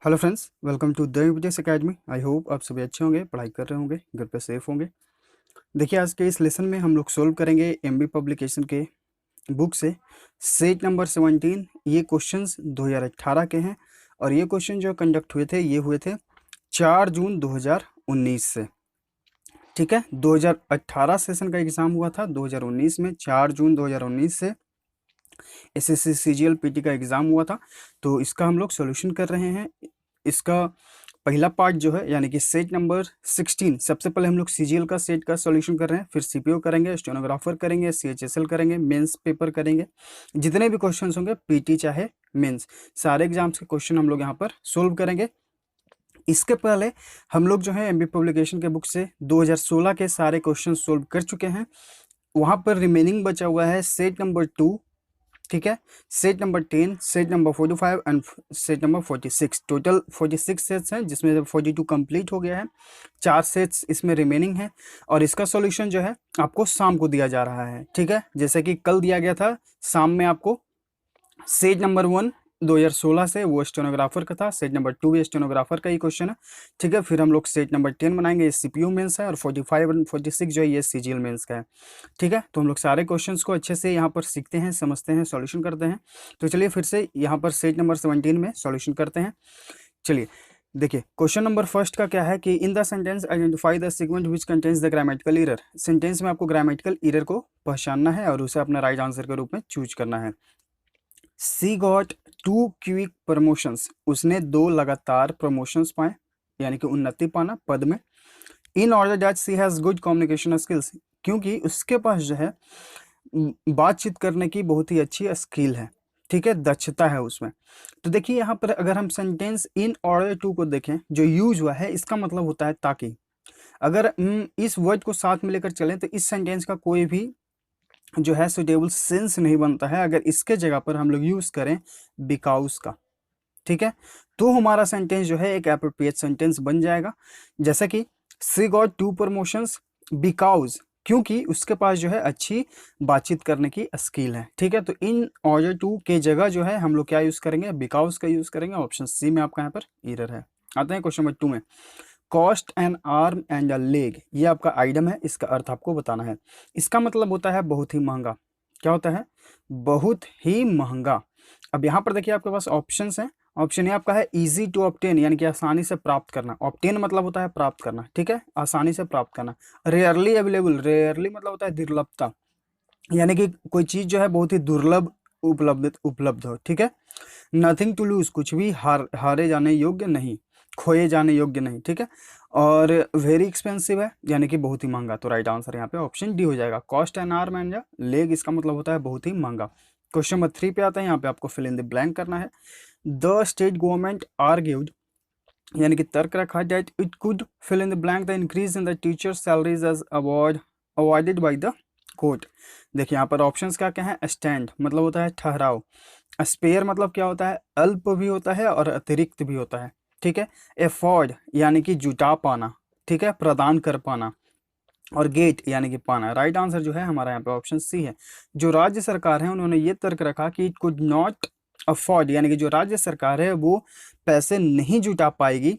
Hello friends, welcome to the UPS academy. I hope आप सभी अच्छे होंगे, पढ़ाई कर रहे होंगे, घर पे सेफ होंगे। देखिए, आज के इस लेसन में हम लोग सोल्व करेंगे एमबी पब्लिकेशन के बुक से सेट नंबर 17। ये क्वेश्चंस 2018 के हैं और ये क्वेश्चन जो कंडक्ट हुए थे ये हुए थे 4 जून 2019 से। ठीक है, 2018 सेशन का एग्ज़ाम हुआ था 2019 में, 4 जून 2019 से एसएससी सीजीएल पीटी का एग्ज़ाम हुआ था। तो इसका हम लोग सॉल्यूशन कर रहे हैं। इसका पहला पार्ट जो है यानी कि सेट नंबर 16, सबसे पहले हम लोग सीजीएल का सेट का सॉल्यूशन कर रहे हैं, फिर सीपीओ करेंगे, स्टेनोग्राफर करेंगे, सीएचएसएल करेंगे, मेंस पेपर करेंगे। जितने भी क्वेश्चंस होंगे पीटी चाहे मेंस, सारे एग्जाम्स के क्वेश्चन हम लोग यहाँ पर सोल्व करेंगे। इसके पहले हम लोग जो है एमबी पब्लिकेशन के बुक से 2016 के सारे क्वेश्चन सोल्व कर चुके हैं। वहाँ पर रिमेनिंग बचा हुआ है सेट नंबर 2, ठीक है, set number 10, set number 45 and set number 46। Total 46 sets हैं जिसमें से 42 कंप्लीट हो गया है, 4 सेट्स इसमें रिमेनिंग है। और इसका सॉल्यूशन जो है आपको शाम को दिया जा रहा है। ठीक है, जैसे कि कल दिया गया था शाम में आपको सेट नंबर 1 2016 से, वो स्टेनोग्राफर का था। सेट नंबर 2 भी स्टेनोग्राफर का ही क्वेश्चन है। ठीक है, फिर हम लोग सेट नंबर 10 बनाएंगे, ये सीपीयू मेंस है, और 45 और 46 जो है ये सीजीएल मेंस का है। ठीक है, तो हम लोग सारे क्वेश्चंस को अच्छे से यहाँ पर सीखते हैं, समझते हैं, सॉल्यूशन करते हैं। तो चलिए फिर से यहाँ पर सेट नंबर 17 में सॉल्यूशन करते हैं। चलिए देखिए, क्वेश्चन नंबर फर्स्ट का क्या है कि in the sentence identify the sequence which contains the grammatical error. Sentence में आपको ग्रामेटिकल एरर को पहचानना है और उसे अपना राइट आंसर के रूप में चूज करना है। सी गॉट 2 क्विक प्रमोशंस, उसने 2 लगातार प्रमोशंस पाए, यानी कि उन्नति पाना पद में। In order that she has good communication skills, क्योंकि उसके पास जो है बातचीत करने की बहुत ही अच्छी स्किल है। ठीक है, दक्षता है उसमें। तो देखिए यहाँ पर अगर हम सेंटेंस इन ऑर्डर टू को देखें, जो यूज हुआ है इसका मतलब होता है ताकि। अगर इस वर्ड को साथ में लेकर चलें तो इस सेंटेंस का कोई भी जो है सुटेबल सेंस नहीं बनता है अगर इसके जगह पर हम लोग यूज करें बिकॉज का। ठीक है, तो हमारा सेंटेंस जो है एक एप्रोप्रिएट सेंटेंस बन जाएगा। जैसे कि सी गॉट 2 प्रमोशंस बिकॉज, क्योंकि उसके पास जो है अच्छी बातचीत करने की स्किल है। ठीक है, तो इन ऑर्डर टू के जगह जो है हम लोग क्या यूज करेंगे, बिकॉज का यूज करेंगे। ऑप्शन सी में आपका यहाँ पर एरर है। आते हैं क्वेश्चन नंबर 2 में। Cost N arm and a leg, ये आपका आइटम है, इसका अर्थ आपको बताना है। इसका मतलब होता है बहुत ही महंगा। क्या होता है, बहुत ही महंगा। अब यहाँ पर देखिए आपके पास ऑप्शंस हैं। ऑप्शन ए आपका है इजी टू ऑब्टेन, यानी कि आसानी से प्राप्त करना। ऑब्टेन मतलब होता है प्राप्त करना, ठीक है, आसानी से प्राप्त करना। रेयरली अवेलेबल, रेयरली मतलब होता है दुर्लभता, यानी कि कोई चीज जो है बहुत ही दुर्लभ उपलब्ध उपलब्ध हो। ठीक है, नथिंग टू लूज, कुछ भी हारे जाने योग्य नहीं, खोए जाने योग्य नहीं। ठीक है, और वेरी एक्सपेंसिव है, यानी कि बहुत ही महंगा। तो राइट आंसर यहाँ पे ऑप्शन डी हो जाएगा। Cost N arm and leg, इसका मतलब होता है बहुत ही महंगा। क्वेश्चन नंबर 3 पे आता है, यहाँ पे आपको फिल इन द ब्लैंक करना है। द स्टेट गवर्नमेंट आर्ग्यूड, यानी कि तर्क रखा that it could fill in the blank the increase in the teacher salaries as awarded by the court. देखिए यहाँ पर ऑप्शंस क्या क्या है। स्टैंड मतलब होता है ठहराव, स्पेयर मतलब क्या होता है, अल्प भी होता है और अतिरिक्त भी होता है। ठीक है, एफोर्ड यानी कि जुटा पाना, ठीक है, प्रदान कर पाना, और गेट यानी कि पाना। राइट आंसर जो है हमारा यहाँ पे ऑप्शन सी है। जो राज्य सरकार है उन्होंने ये तर्क रखा कि इट कुड नॉट अफोर्ड, यानी कि जो राज्य सरकार है वो पैसे नहीं जुटा पाएगी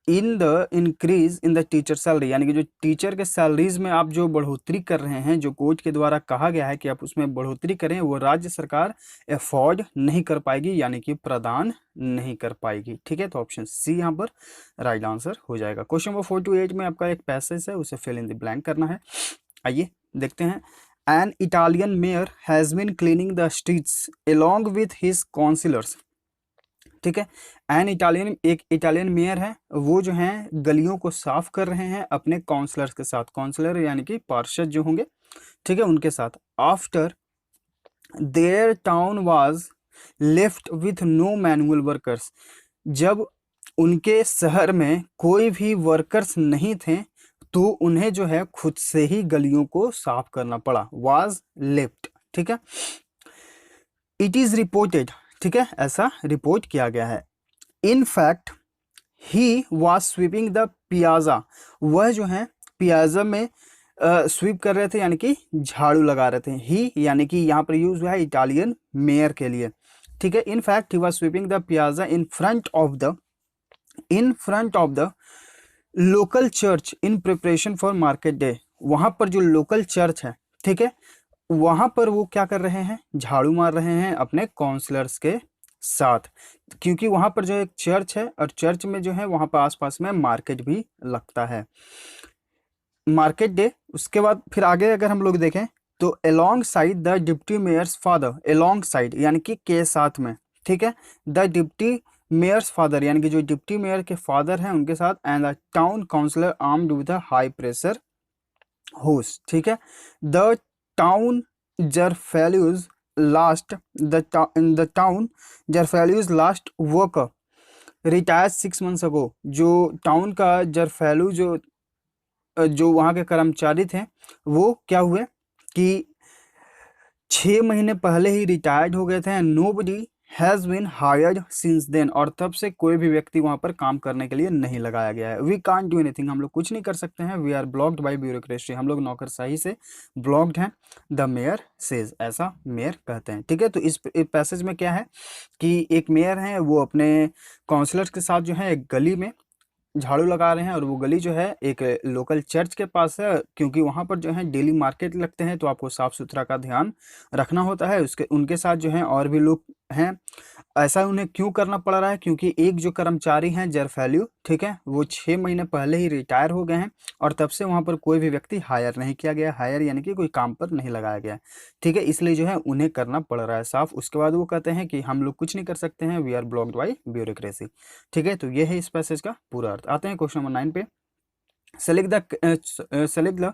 in the increase in the teacher salary, यानी कि जो टीचर के सैलरीज में आप जो बढ़ोतरी कर रहे हैं, जो कोर्ट के द्वारा कहा गया है कि आप उसमें बढ़ोतरी करें, वो राज्य सरकार अफोर्ड नहीं कर पाएगी, यानी कि प्रदान नहीं कर पाएगी। ठीक है, तो ऑप्शन सी यहाँ पर राइट आंसर हो जाएगा। क्वेश्चन नंबर 4 to 8 में आपका एक पैसेज है, उसे फिल इन द ब्लैंक करना है। आइए देखते हैं। An Italian mayor has been cleaning the streets along with his councillors. ठीक है, एन इटालियन, एक इटालियन मेयर है, वो जो है गलियों को साफ कर रहे हैं अपने काउंसलर्स के साथ। काउंसलर यानी कि पार्षद जो होंगे, ठीक है, उनके साथ। After their town was left with no manual workers, जब उनके शहर में कोई भी वर्कर्स नहीं थे तो उन्हें जो है खुद से ही गलियों को साफ करना पड़ा। वाज लेफ्ट, ठीक है। इट इज रिपोर्टेड, ठीक है, ऐसा रिपोर्ट किया गया है। In fact he was sweeping the piazza, वह जो है पियाजा में स्वीप कर रहे थे, यानी कि झाड़ू लगा रहे थे। ही यानी कि यहाँ पर यूज हुआ है इटालियन मेयर के लिए। ठीक है, in fact he was sweeping the piazza in front of the in front of the local church in preparation for market day. वहां पर जो लोकल चर्च है, ठीक है, वहां पर वो क्या कर रहे हैं, झाड़ू मार रहे हैं अपने काउंसलर्स के साथ, क्योंकि वहां पर जो एक चर्च है और चर्च में जो है वहां पर आसपास में मार्केट भी लगता है, मार्केट डे। उसके बाद फिर आगे अगर हम लोग देखें तो alongside the deputy mayor's father, alongside यानी कि के साथ में, ठीक है, द डिप्टी मेयर्स फादर यानी कि जो डिप्टी मेयर के फादर हैं उनके साथ, and the town councillor armed with a high pressure hose, ठीक है। द टाउन जरफेल्यूज लास्ट द टाउन जरफेल्यूज last worker retired 6 months ago. जो टाउन का जरफेलू जो वहाँ के कर्मचारी थे वो क्या हुए कि 6 महीने पहले ही रिटायर्ड हो गए थे। Nobody has been hired since then, और तब से कोई भी व्यक्ति वहाँ पर काम करने के लिए नहीं लगाया गया है। वी कांट डू एनीथिंग, हम लोग कुछ नहीं कर सकते हैं। We are blocked by bureaucracy, हम लोग नौकरशाही से ब्लॉक्ड हैं। द मेयर सेज, ऐसा मेयर कहते हैं, ठीक है। तो इस पैसेज में क्या है कि एक मेयर है, वो अपने काउंसलर्स के साथ जो है एक गली में झाड़ू लगा रहे हैं, और वो गली जो है एक लोकल चर्च के पास है, क्योंकि वहाँ पर जो है डेली मार्केट लगते हैं, तो आपको साफ़ सुथरा का ध्यान रखना होता है। उसके उनके साथ जो है और भी लोग हैं। ऐसा उन्हें क्यों करना पड़ रहा है, क्योंकि एक जो कर्मचारी हैं जरफेल्यू, ठीक है, वो 6 महीने पहले ही रिटायर हो गए हैं, और तब से वहाँ पर कोई भी व्यक्ति हायर नहीं किया गया। हायर यानी कि कोई काम पर नहीं लगाया गया, ठीक है, इसलिए जो है उन्हें करना पड़ रहा है साफ। उसके बाद वो कहते हैं कि हम लोग कुछ नहीं कर सकते हैं, we are blocked by bureaucracy, ठीक है। तो ये है इस पैसेज का पूरा अर्थ। आते हैं क्वेश्चन नंबर 9 पे। Select the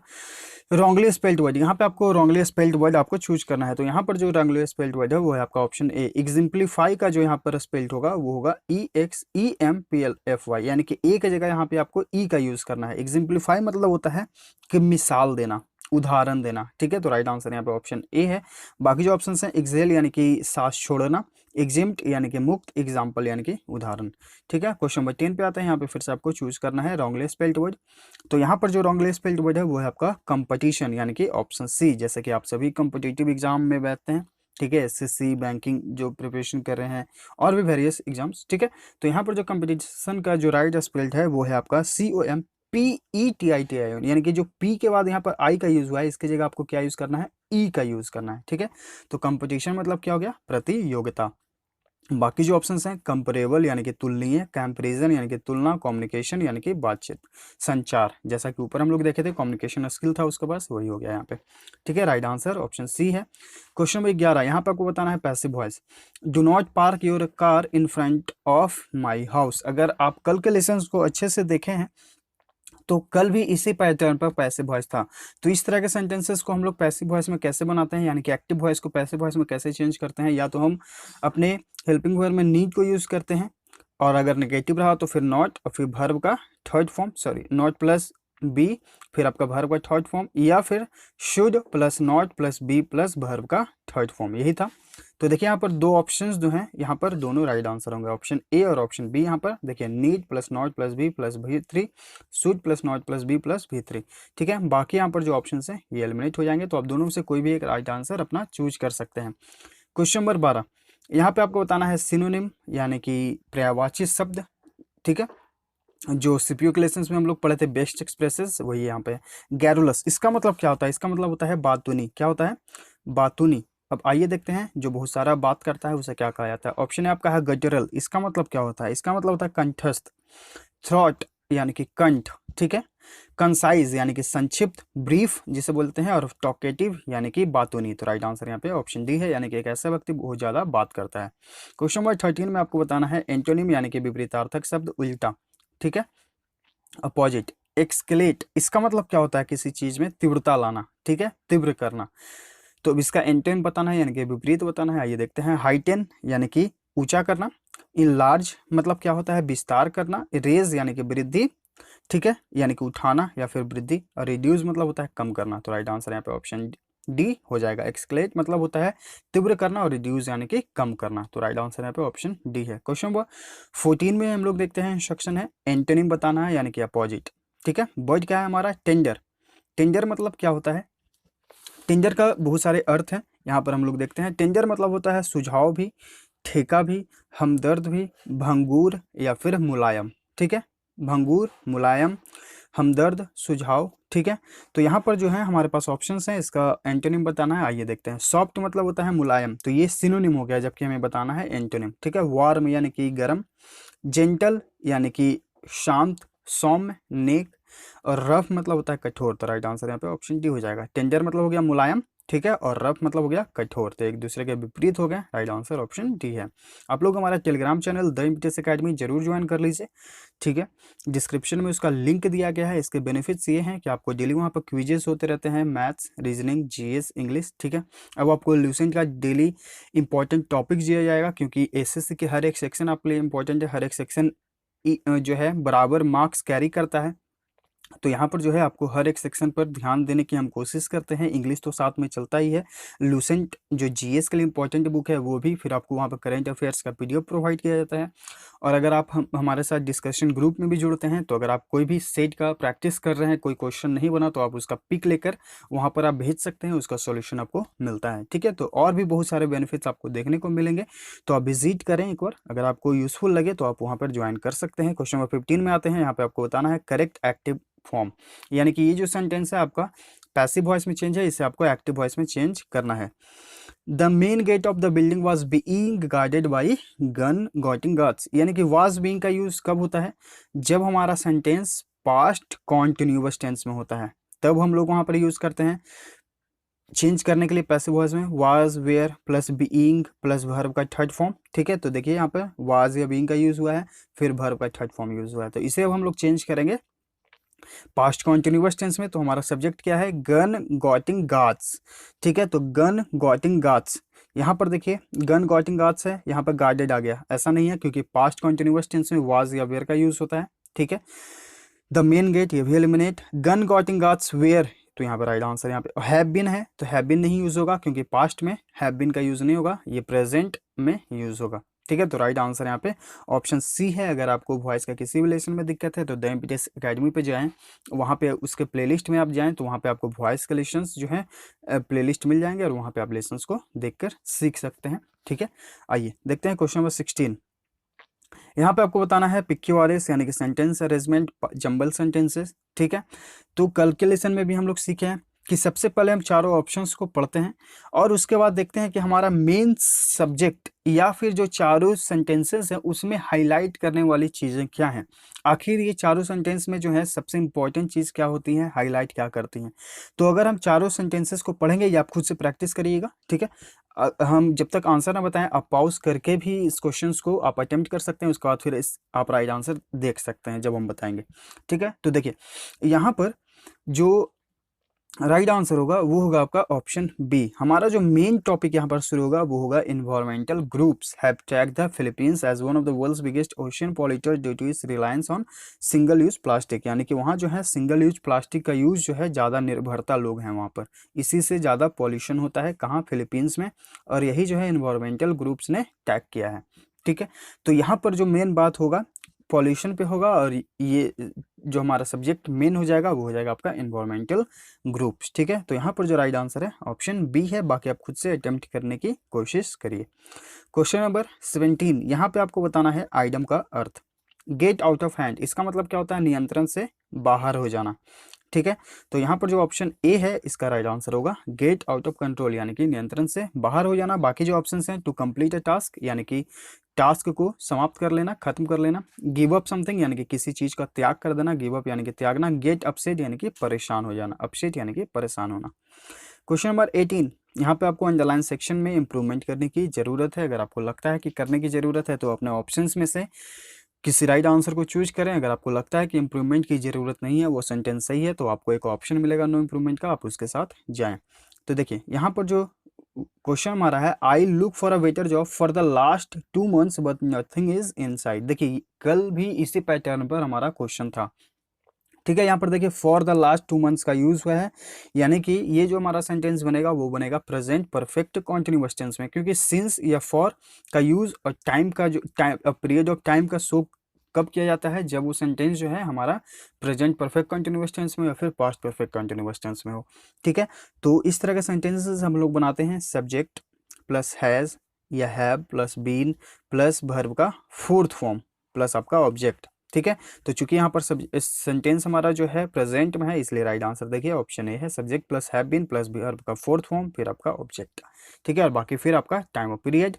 wrongly spelled word. यहाँ पे आपको रॉन्गली स्पेल्ड वर्ड आपको चूज करना है। तो यहाँ पर जो रॉन्गली स्पेल्ड वर्ड है वो है आपका ऑप्शन ए। एग्जिम्पलीफाई का जो यहाँ पर स्पेल्ड होगा वो होगा EXEMPLFY, यानी कि ए की जगह यहाँ पे आपको ई का यूज करना है। एग्जिम्पलीफाई मतलब होता है कि मिसाल देना, उदाहरण देना, ठीक है। तो राइट आंसर यहाँ पे ऑप्शन ए है। बाकी जो ऑप्शन है, एक्सेल यानी कि सांस छोड़ना, एग्जिम्ट यानी कि मुक्त, एग्जाम्पल यानी कि उदाहरण, ठीक है। क्वेश्चन नंबर 10 पे आते हैं। यहाँ पे फिर से आपको चूज करना है रॉन्गली स्पेल्ड वर्ड। तो यहाँ पर जो रॉन्गली स्पेल्ड वर्ड है वो है आपका कंपटीशन, यानी कि ऑप्शन सी। जैसे कि आप सभी कंपिटिटिव एग्जाम में बैठते हैं, ठीक है, SSC बैंकिंग जो प्रिपरेशन कर रहे हैं और भी वेरियस एग्जाम्स, ठीक है। तो यहाँ पर जो कंपटीशन का जो राइट स्पेल्ड है वो है आपका COMPETITION, यानी कि जो P के बाद यहाँ पर I का यूज हुआ है, इसकी जगह आपको क्या यूज करना है, E का यूज करना है, ठीक है। तो कंपटीशन मतलब क्या हो गया, प्रतियोगिता। बाकी जो ऑप्शंस हैं, कंपेरेबल यानी कि तुलनीय, कंपैरिजन यानी कि तुलना, कम्युनिकेशन यानी कि बातचीत, संचार, जैसा कि ऊपर हम लोग देखे थे कम्युनिकेशन स्किल था उसके पास, वही हो गया यहाँ पे, ठीक है। राइट आंसर ऑप्शन सी है। क्वेश्चन नंबर 11, यहाँ पे आपको बताना है passive voice. Do not park your car in front of my house. अगर आप कल के लेसन को अच्छे से देखे हैं तो कल भी इसी पैटर्न पर पैसिव वॉइस था। तो इस तरह के सेंटेंसेस को हम लोग पैसिव वॉइस में कैसे बनाते हैं, यानी कि एक्टिव वॉइस को पैसिव वॉइस में कैसे चेंज करते हैं, या तो हम अपने हेल्पिंग वर्ब में नीड को यूज़ करते हैं, और अगर नेगेटिव रहा तो फिर नॉट, और फिर वर्ब का third form, sorry not plus be, फिर आपका वर्ब का थर्ड फॉर्म, या फिर should plus not plus be plus verb का थर्ड फॉर्म, यही था। तो देखिए यहाँ पर दो ऑप्शंस जो हैं, यहाँ पर दोनों राइट आंसर होंगे, ऑप्शन ए और ऑप्शन बी। यहाँ पर देखिए need plus not plus be plus V3, should plus not plus be plus V3, ठीक है। बाकी यहाँ पर जो ऑप्शन है ये एलिमिनेट हो जाएंगे, तो आप दोनों में से कोई भी एक राइट आंसर अपना चूज कर सकते हैं। क्वेश्चन नंबर 12, यहाँ पे आपको बताना है सिनोनिम यानी कि पर्यायवाची शब्द, ठीक है। जो सीपीयू के लेसन में हम लोग पढ़े थे बेस्ट एक्सप्रेसेस, वही यहाँ पे। गैरुलस, इसका मतलब क्या होता है, इसका मतलब होता है बातूनी। क्या होता है, बातूनी। अब आइए देखते हैं, जो बहुत सारा बात करता है उसे क्या कहा जाता है। ऑप्शन है आपका है गटरल, इसका मतलब क्या होता है, इसका मतलब होता है कंठस्थ। थ्रॉट यानी कि कंठ, ठीक है। कंसाइज यानी कि संक्षिप्त, ब्रीफ जिसे बोलते हैं, और टॉकेटिव यानी कि बातूनी। तो राइट आंसर यहाँ पे ऑप्शन डी है, यानी कि एक ऐसा व्यक्ति बहुत ज्यादा बात करता है। क्वेश्चन नंबर 13 में आपको बताना है एंटोनिम यानी कि विपरीतार्थक शब्द, उल्टा, ठीक है, अपोजिट। एक्सकेलेट, इसका मतलब क्या होता है, किसी चीज में तीव्रता लाना, ठीक है, तीव्र करना। तो इसका एंटोनिम बताना है यानी कि विपरीत बताना है। आइए देखते हैं। हाइटेन यानी कि ऊंचा करना, इनलार्ज मतलब क्या होता है, विस्तार करना, रेज यानी कि वृद्धि, ठीक है, यानी कि उठाना या फिर वृद्धि, और रिड्यूस मतलब होता है कम करना। तो राइट आंसर यहाँ पे ऑप्शन डी हो जाएगा। एक्सक्लेट मतलब होता है तीव्र करना, और रिड्यूस यानी कि कम करना। तो राइट आंसर यहाँ पे ऑप्शन डी है। क्वेश्चन नंबर 14 में हम लोग देखते हैं, इंस्ट्रक्शन है एंटोनिम बताना है यानी कि अपोजिट, ठीक है। वर्ड क्या है हमारा, टेंडर। टेंडर मतलब क्या होता है, टेंडर का बहुत सारे अर्थ हैं, यहाँ पर हम लोग देखते हैं। टेंडर मतलब होता है सुझाव भी, ठेका भी, हमदर्द भी, भंगूर या फिर मुलायम, ठीक है, भंगूर, मुलायम, हमदर्द, सुझाव, ठीक है। तो यहाँ पर जो है हमारे पास ऑप्शंस हैं, इसका एंटोनिम बताना है। आइए देखते हैं। सॉफ्ट मतलब होता है मुलायम, तो ये सिनोनिम हो गया, जबकि हमें बताना है एंटोनिम, ठीक है। वार्म यानी कि गर्म, जेंटल यानी कि शांत, सौम्य, नेक, और रफ मतलब होता है कठोर। तो राइट आंसर यहाँ पे ऑप्शन डी हो जाएगा। टेंडर मतलब हो गया मुलायम, ठीक है, और रफ मतलब हो गया कठोर, तो एक दूसरे के विपरीत हो गए। राइट आंसर ऑप्शन डी है। आप लोग हमारा टेलीग्राम चैनल द इम्पीटियंस एकेडमी जरूर ज्वाइन कर लीजिए, ठीक है। डिस्क्रिप्शन में उसका लिंक दिया गया है। इसके बेनिफिट्स ये हैं कि आपको डेली वहाँ पर क्विजेस होते रहते हैं, मैथ्स, रीजनिंग, जीएस, इंग्लिश, ठीक है। अब आपको लूसेंट का डेली इंपॉर्टेंट टॉपिक दिया जाएगा, क्योंकि एसएससी के हर एक सेक्शन आपके लिए इंपॉर्टेंट है। हर एक सेक्शन जो है बराबर मार्क्स कैरी करता है, तो यहाँ पर जो है आपको हर एक सेक्शन पर ध्यान देने की हम कोशिश करते हैं। इंग्लिश तो साथ में चलता ही है। लूसेंट जो जीएस के लिए इंपॉर्टेंट बुक है वो भी, फिर आपको वहाँ पर करंट अफेयर्स का पीडीएफ प्रोवाइड किया जाता है। और अगर आप हमारे साथ डिस्कशन ग्रुप में भी जुड़ते हैं, तो अगर आप कोई भी सेट का प्रैक्टिस कर रहे हैं, कोई क्वेश्चन नहीं बना, तो आप उसका पिक लेकर वहाँ पर आप भेज सकते हैं, उसका सोल्यूशन आपको मिलता है, ठीक है। तो और भी बहुत सारे बेनिफिट्स आपको देखने को मिलेंगे, तो आप विजिट करें एक बार। अगर आपको यूजफुल लगे तो आप वहाँ पर ज्वाइन कर सकते हैं। क्वेश्चन नंबर 15 में आते हैं। यहाँ पे आपको बताना है करेक्ट एक्टिव फॉर्म, यानी कि ये जो सेंटेंस है आपका पैसिव वॉइस में चेंज है, इसे आपको एक्टिव वॉइस में चेंज करना है। The main gate of the building was being guarded by gun toting guards, यानी कि वॉज बीइंग का यूज कब होता है? जब हमारा सेंटेंस पास्ट कॉन्टिन्यूअस टेंस में होता है, तब हम लोग वहां पर यूज करते हैं चेंज करने के लिए पैसिव वॉइस में was, were plus being plus verb का थर्ड फॉर्म, ठीक है। तो देखिए यहाँ पर वाज या बीइंग का यूज हुआ है, फिर वर्ब का थर्ड फॉर्म यूज हुआ है, तो इसे अब हम लोग चेंज करेंगे पास्ट कॉन्टिन्यूअस टेंस में। तो हमारा सब्जेक्ट क्या है? गन गॉटिंग गार्ड्स, ठीक है। तो गन गॉटिंग गार्ड्स, यहाँ पर देखिए गन गॉटिंग गार्ड्स है, यहाँ पर गार्डेड आ गया, ऐसा नहीं है, क्योंकि पास्ट कॉन्टिन्यूअस टेंस में वाज या वेयर का यूज होता है, ठीक है। द मेन गेट ये भी eliminate, gun toting guards were, तो यहाँ पर राइट आंसर यहाँ पे हैव बीन है, तो हैव बीन नहीं यूज होगा, क्योंकि पास्ट में हैव बीन का यूज नहीं होगा, ये प्रेजेंट में यूज होगा, ठीक है। तो राइट आंसर यहाँ पे ऑप्शन सी है। अगर आपको वॉइस का किसी भी लेसन में दिक्कत है तो द इम्पीटियंस एकेडमी पे जाएं, वहाँ पे उसके प्लेलिस्ट में आप जाएं, तो वहाँ पे आपको वॉइस के लेसन्स जो है प्लेलिस्ट मिल जाएंगे, और वहाँ पे आप लेसन्स को देखकर सीख सकते हैं, ठीक है। आइए देखते हैं क्वेश्चन नंबर 16। यहाँ पे आपको बताना है पिक्यूआरएस यानी कि सेंटेंस अरेंजमेंट, जंबल सेंटेंसेस, ठीक है। तो कल के लेसन में भी हम लोग सीखे हैं कि सबसे पहले हम चारों ऑप्शंस को पढ़ते हैं, और उसके बाद देखते हैं कि हमारा मेन सब्जेक्ट या फिर जो चारों सेंटेंसेस हैं उसमें हाईलाइट करने वाली चीज़ें क्या हैं। आखिर ये चारों सेंटेंस में जो है सबसे इंपॉर्टेंट चीज़ क्या होती है, हाईलाइट क्या करती हैं। तो अगर हम चारों सेंटेंसेस को पढ़ेंगे, या आप खुद से प्रैक्टिस करिएगा, ठीक है। हम जब तक आंसर ना बताएं, आप पॉज करके भी इस क्वेश्चंस को आप अटेम्प्ट कर सकते हैं, उसके बाद फिर इस आप राइट आंसर देख सकते हैं जब हम बताएंगे, ठीक है। तो देखिए यहाँ पर जो राइट आंसर होगा वो होगा आपका ऑप्शन बी। हमारा जो मेन टॉपिक यहाँ पर शुरू होगा वो होगा environmental groups have tagged the Philippines as one of the world's biggest ocean polluter due to its reliance on single use plastic, यानी कि वहाँ जो है सिंगल यूज प्लास्टिक का यूज जो है ज़्यादा निर्भरता लोग हैं वहाँ पर, इसी से ज़्यादा पॉल्यूशन होता है कहाँ? फिलीपींस में, और यही जो है इन्वायरमेंटल ग्रुप्स ने टैग किया है, ठीक है। तो यहाँ पर जो मेन बात होगा पॉल्यूशन पे होगा, और ये जो हमारा सब्जेक्ट मेन हो जाएगा वो हो जाएगा आपका इन्वायरमेंटल ग्रुप्स, ठीक है। तो यहाँ पर जो राइट आंसर है ऑप्शन बी है, बाकी आप खुद से अटेम्प्ट करने की कोशिश करिए। क्वेश्चन नंबर 17, यहाँ पे आपको बताना है आइटम का अर्थ। गेट आउट ऑफ हैंड, इसका मतलब क्या होता है? नियंत्रण से बाहर हो जाना, ठीक है। तो यहाँ पर जो ऑप्शन ए है इसका राइट आंसर होगा गेट आउट ऑफ कंट्रोल, यानी कि नियंत्रण से बाहर हो जाना। बाकी जो ऑप्शंस हैं, टू कंप्लीट अ टास्क, यानी कि टास्क को समाप्त कर लेना, खत्म कर लेना। गिव अप समथिंग, यानी कि किसी चीज का त्याग कर देना, गिव अप यानी कि त्यागना। गेट अपसेट यानी कि परेशान हो जाना, अपसेट यानी कि परेशान होना। क्वेश्चन नंबर 18, यहाँ पे आपको अंडरलाइन सेक्शन में इंप्रूवमेंट करने की जरूरत है। अगर आपको लगता है कि करने की जरूरत है तो अपने ऑप्शंस में से किसी राइट आंसर को चूज करें। अगर आपको लगता है कि इंप्रूवमेंट की जरूरत नहीं है, वो सेंटेंस सही है, तो आपको एक ऑप्शन मिलेगा नो इंप्रूवमेंट का, आप उसके साथ जाएं। तो देखिए यहाँ पर जो क्वेश्चन हमारा है, I look for a better job for the last 2 months but nothing is inside. देखिए कल भी इसी पैटर्न पर हमारा क्वेश्चन था, ठीक है। यहाँ पर देखिए फॉर द लास्ट 2 months का यूज हुआ है, यानी कि ये जो हमारा सेंटेंस बनेगा वो बनेगा प्रेजेंट परफेक्ट कॉन्टिन्यूअस टेंस में, क्योंकि सिंस या फॉर का यूज और टाइम का जो टाइम पीरियड ऑफ टाइम का शो कब किया जाता है? जब वो सेंटेंस जो है हमारा प्रेजेंट परफेक्ट कॉन्टिन्यूअस टेंस में या फिर पास्ट परफेक्ट कॉन्टिन्यूअस टेंस में हो, ठीक है। तो इस तरह के सेंटेंसेस हम लोग बनाते हैं सब्जेक्ट प्लस हैज़ या have plus been plus verb का फोर्थ फॉर्म प्लस आपका ऑब्जेक्ट, ठीक है। तो चूंकि यहाँ पर सब सेंटेंस हमारा जो है प्रेजेंट में है, इसलिए राइट आंसर देखिए ऑप्शन ए है, subject plus have been plus verb का फोर्थ फॉर्म फिर आपका ऑब्जेक्ट। ठीक है, और बाकी फिर आपका टाइम ऑफ पीरियड।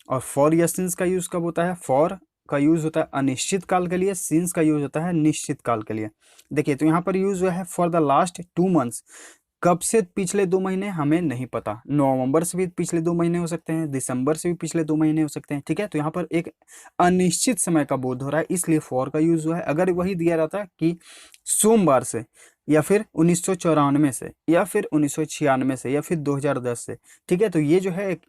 और फॉर या सिंस का यूज कब होता है? फॉर का यूज होता है अनिश्चित काल के लिए, सिंस का यूज होता है निश्चित काल के लिए। देखिए तो यहाँ पर यूज हुआ है फॉर द लास्ट 2 मंथ्स। कब से पिछले 2 महीने हमें नहीं पता, नवंबर से भी पिछले 2 महीने हो सकते हैं, दिसंबर से भी पिछले 2 महीने हो सकते हैं। ठीक है, तो यहाँ पर एक अनिश्चित समय का बोध हो रहा है, इसलिए फॉर का यूज हुआ है। अगर वही दिया रहता कि सोमवार से या फिर 1994 से या फिर 1996 से या फिर 2010 से, ठीक है, तो ये जो है एक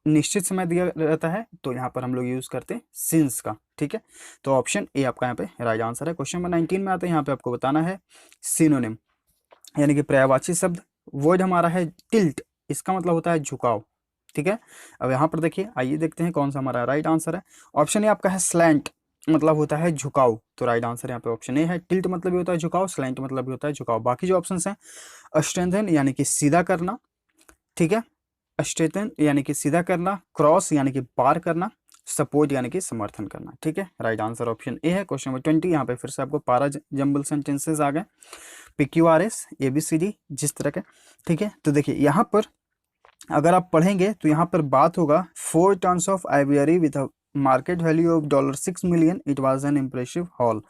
निश्चित समय दिया रहता है, तो यहाँ पर हम लोग यूज करते हैं सिंस का। ठीक है, तो ऑप्शन ए आपका यहाँ पे राइट आंसर है। क्वेश्चन नंबर 19 में आते हैं, यहाँ पे आपको बताना है सिनोनिम यानी कि पर्यायवाची शब्द। वर्ड हमारा है टिल्ट, इसका मतलब होता है झुकाव। ठीक है, अब यहाँ पर देखिए, आइए देखते हैं कौन सा हमारा राइट आंसर है। ऑप्शन ए आपका है स्लैंट, मतलब होता है झुकाव, तो राइट आंसर यहाँ पे ऑप्शन ए है। टिल्ट मतलब भी होता है झुकाव, स्लैंट मतलब भी होता है झुकाव। बाकी जो ऑप्शन हैं, स्ट्रेंथन यानी कि सीधा करना, ठीक है, स्ट्रेंथन यानी कि सीधा करना, क्रॉस यानी कि पार करना, सपोर्ट यानी कि समर्थन करना। ठीक है, राइट आंसर ऑप्शन ए है। क्वेश्चन नंबर 20, यहाँ पे फिर से आपको पारा जंबल सेंटेंसेस आ गए, PQRS ABCD जिस तरह के। ठीक है, तो देखिए यहाँ पर अगर आप पढ़ेंगे तो यहाँ पर बात होगा 4 tons of Ivory with a market value of $6 million, it was an impressive hall.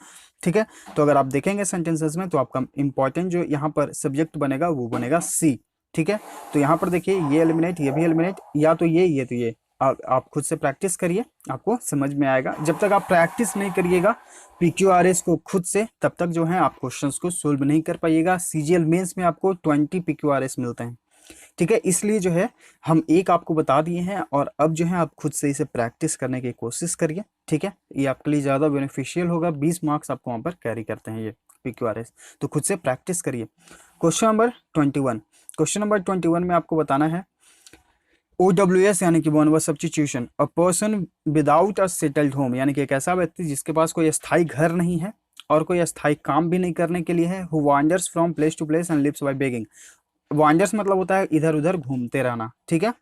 ठीक है, तो अगर आप देखेंगे सेंटेंसेस में तो आपका इंपॉर्टेंट जो यहाँ पर सब्जेक्ट बनेगा वो बनेगा सी। ठीक है, तो यहाँ पर देखिए ये एलिमिनेट, ये भी एलिमिनेट, या तो ये तो ये। आप खुद से प्रैक्टिस करिए, आपको समझ में आएगा। जब तक आप प्रैक्टिस नहीं करिएगा PQRS को खुद से, तब तक जो है आप क्वेश्चंस को सोल्व नहीं कर पाइएगा। CGL मेंस में आपको 20 PQRS मिलते हैं। ठीक है, इसलिए जो है हम एक आपको बता दिए हैं, और अब जो है आप खुद से इसे प्रैक्टिस करने की कोशिश करिए। ठीक है, ये आपके लिए ज़्यादा बेनिफिशियल होगा। 20 मार्क्स आपको वहाँ पर कैरी करते हैं ये PQRS, तो खुद से प्रैक्टिस करिए। क्वेश्चन नंबर 21, क्वेश्चन नंबर 21 में आपको बताना है OWS यानी कि one word substitution, a person without a settled home, यानी कि एक ऐसा व्यक्ति जिसके पास कोई स्थायी घर नहीं है और कोई स्थायी काम भी नहीं करने के लिए है, who wanders from place to place and lives by begging. Wanders मतलब होता है इधर उधर घूमते रहना। ठीक है,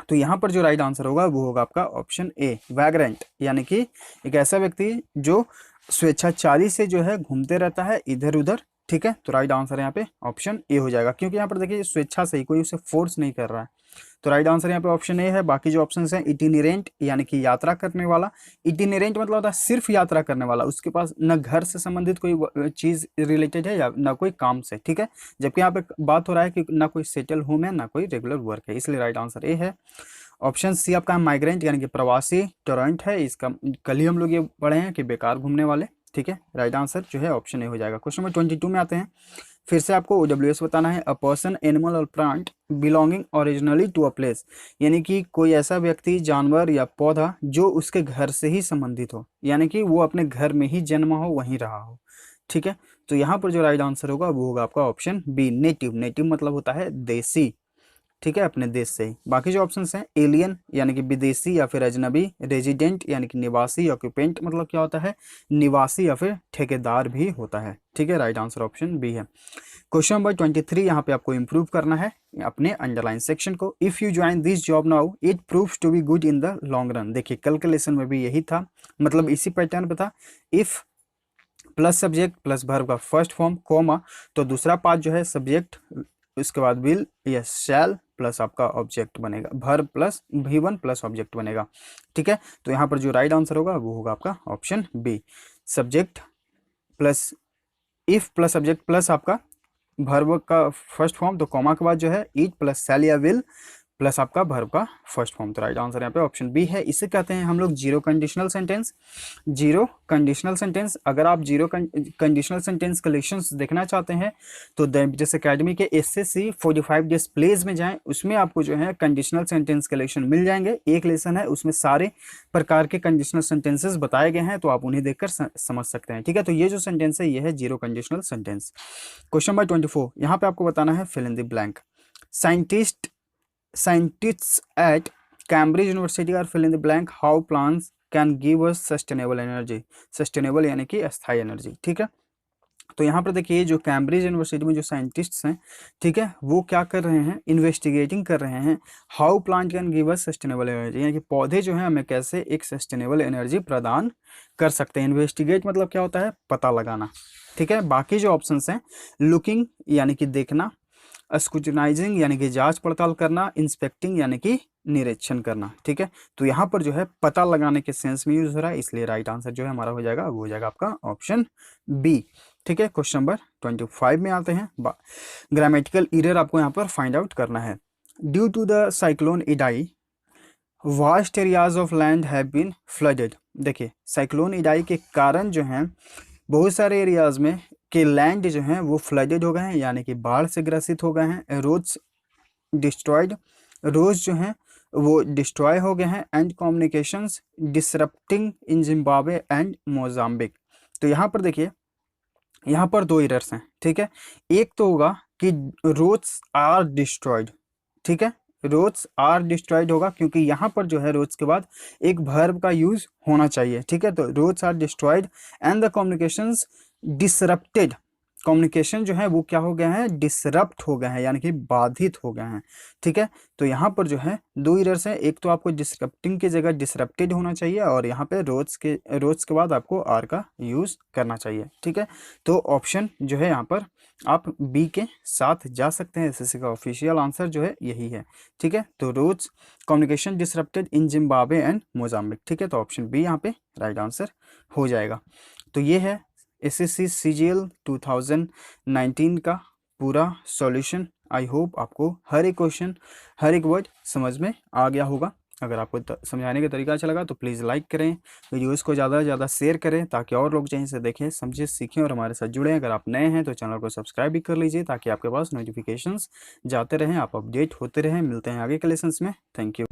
तो यहाँ पर जो राइट आंसर होगा वो होगा आपका ऑप्शन ए, वैग्रेंट, यानी कि एक ऐसा व्यक्ति जो स्वेच्छाचारी से जो है घूमते रहता है इधर उधर। ठीक है, तो राइट आंसर यहाँ पे ऑप्शन ए हो जाएगा, क्योंकि यहाँ पर देखिए स्वेच्छा से ही, कोई उसे फोर्स नहीं कर रहा है। तो राइट आंसर यहाँ पे ऑप्शन ए है। बाकी जो ऑप्शन हैं, इटिनेरेंट यानी कि यात्रा करने वाला। इटिनेरेंट मतलब होता है सिर्फ यात्रा करने वाला, उसके पास न घर से संबंधित कोई चीज रिलेटेड है या न कोई काम से। ठीक है, जबकि यहाँ पे बात हो रहा है कि ना कोई सेटल होम है ना कोई रेगुलर वर्क है, इसलिए राइट आंसर ए है। ऑप्शन सी आपका माइग्रेंट यानी कि प्रवासी, टोरेंट है इसका, कल ही हम लोग ये पढ़े हैं कि बेकार घूमने वाले। ठीक है, राइट आंसर जो है ऑप्शन ए हो जाएगा। क्वेश्चन नंबर 22 में आते हैं, फिर से आपको OWS बताना है, अ पर्सन एनिमल और plant belonging originally to a place, यानी कि कोई ऐसा व्यक्ति, जानवर या पौधा जो उसके घर से ही संबंधित हो, यानी कि वो अपने घर में ही जन्मा हो, वहीं रहा हो। ठीक है, तो यहाँ पर जो राइट आंसर होगा वो होगा आपका ऑप्शन बी, नेटिव। नेटिव मतलब होता है देसी। ठीक है, अपने देश से ही। बाकी जो ऑप्शंस हैं, एलियन यानी कि विदेशी या फिर अजनबी, रेजिडेंट यानी कि निवासी, ऑक्यूपेंट मतलब क्या होता है, निवासी या फिर ठेकेदार भी होता है। ठीक है, राइट आंसर ऑप्शन बी है। क्वेश्चन नंबर 23, यहाँ पे आपको इंप्रूव करना है अपने अंडरलाइन सेक्शन को। If you join this job now it proves to be good in the long run. देखिए कल के लेसन में भी यही था, मतलब इसी पैटर्न पे था। If plus subject plus verb का फर्स्ट फॉर्म कोमा, तो दूसरा पार्ट जो है सब्जेक्ट, उसके बाद विल या शैल प्लस आपका ऑब्जेक्ट बनेगा, verb plus V1 plus object बनेगा। ठीक है, तो यहाँ पर जो राइट आंसर होगा वो होगा आपका option B, subject plus if plus subject plus आपका वर्ब का फर्स्ट फॉर्म, तो कॉमा के बाद जो है ईट प्लस शैल या विल प्लस आपका वर्ब का फर्स्ट फॉर्म। तो राइट आंसर यहाँ पे ऑप्शन बी है। इसे कहते हैं हम लोग zero conditional sentence. Zero conditional sentence, अगर आप जीरो कंडीशनल सेंटेंस कलेक्शंस देखना चाहते हैं तो द इम्पेटस एकेडमी के SSC 45 डेज प्लेज में जाएं, उसमें आपको जो है कंडीशनल सेंटेंस कलेक्शन मिल जाएंगे। एक लेसन है, उसमें सारे प्रकार के कंडीशनल सेंटेंसेस बताए गए हैं, तो आप उन्हें देखकर समझ सकते हैं। ठीक है, तो ये जो सेंटेंस है ये है zero conditional sentence. Question number 24, यहाँ पे आपको बताना है fill in the blank. Scientists at Cambridge University are fill in the blank how plants can give us sustainable energy। sustainable यानी कि अस्थायी एनर्जी। ठीक है, तो यहाँ पर देखिए जो कैम्ब्रिज यूनिवर्सिटी में जो साइंटिस्ट्स हैं, ठीक है, वो क्या कर रहे हैं, इन्वेस्टिगेटिंग कर रहे हैं how plant can give us sustainable energy, यानी कि पौधे जो हैं हमें कैसे एक सस्टेनेबल एनर्जी प्रदान कर सकते हैं। इन्वेस्टिगेट मतलब क्या होता है, पता लगाना, ठीक है। बाकी जो ऑप्शंस हैं, लुकिंग यानी कि देखना, स्क्रूटनाइजिंग यानी कि जांच पड़ताल करना, इंस्पेक्टिंग यानी कि निरीक्षण करना, ठीक है। तो यहाँ पर जो है पता लगाने के सेंस में यूज हो रहा है, इसलिए राइट आंसर जो है हमारा हो जाएगा, वो हो जाएगा आपका ऑप्शन बी, ठीक है। क्वेश्चन नंबर 25 में आते हैं। ग्रामेटिकल एरर आपको यहाँ पर फाइंड आउट करना है। Due to the cyclone Idai vast areas of land have been flooded. देखिए साइक्लोन इडाई के कारण जो है बहुत सारे एरियाज में के लैंड जो हैं वो फ्लडेड हो गए हैं, यानी कि बाढ़ से ग्रसित हो गए हैं। रोड्स डिस्ट्रॉयड, रोड्स जो हैं वो डिस्ट्रॉय हो गए हैं। And communications disrupting in Zimbabwe and Mozambique. तो यहाँ पर देखिए, यहाँ पर दो एरर्स हैं, ठीक है। एक तो होगा कि रोड्स आर डिस्ट्रॉयड, ठीक है, रोड्स आर डिस्ट्रॉयड होगा, क्योंकि यहाँ पर जो है रोड्स के बाद एक वर्ब का यूज होना चाहिए, ठीक है। तो roads are destroyed and the communications disrupted, communication जो है वो क्या हो गए हैं, डिसरप्ट हो गए हैं, यानी कि बाधित हो गए हैं, ठीक है। तो यहाँ पर जो है दो एरर्स हैं, एक तो आपको डिसरप्टिंग की जगह डिसरप्टेड होना चाहिए, और यहाँ पे रोड्स के बाद आपको आर का यूज करना चाहिए, ठीक है। तो ऑप्शन जो है यहाँ पर आप बी के साथ जा सकते हैं, एसएससी का ऑफिशियल आंसर जो है यही है, ठीक है। तो roads communication disrupted in Zimbabwe and Mozambique, ठीक है। तो ऑप्शन बी यहाँ पे राइट आंसर हो जाएगा। तो ये है एसएससी सीजीएल 2019 का पूरा सॉल्यूशन। आई होप आपको हर एक क्वेश्चन, हर एक वर्ड समझ में आ गया होगा। अगर आपको समझाने का तरीका अच्छा लगा तो प्लीज़ लाइक करें, वीडियोस को ज़्यादा से ज़्यादा शेयर करें, ताकि और लोग जहीं से देखें, समझें, सीखें और हमारे साथ जुड़ें। अगर आप नए हैं तो चैनल को सब्सक्राइब भी कर लीजिए, ताकि आपके पास नोटिफिकेशंस जाते रहें, आप अपडेट होते रहें। मिलते हैं आगे के लेसन्स में। Thank you.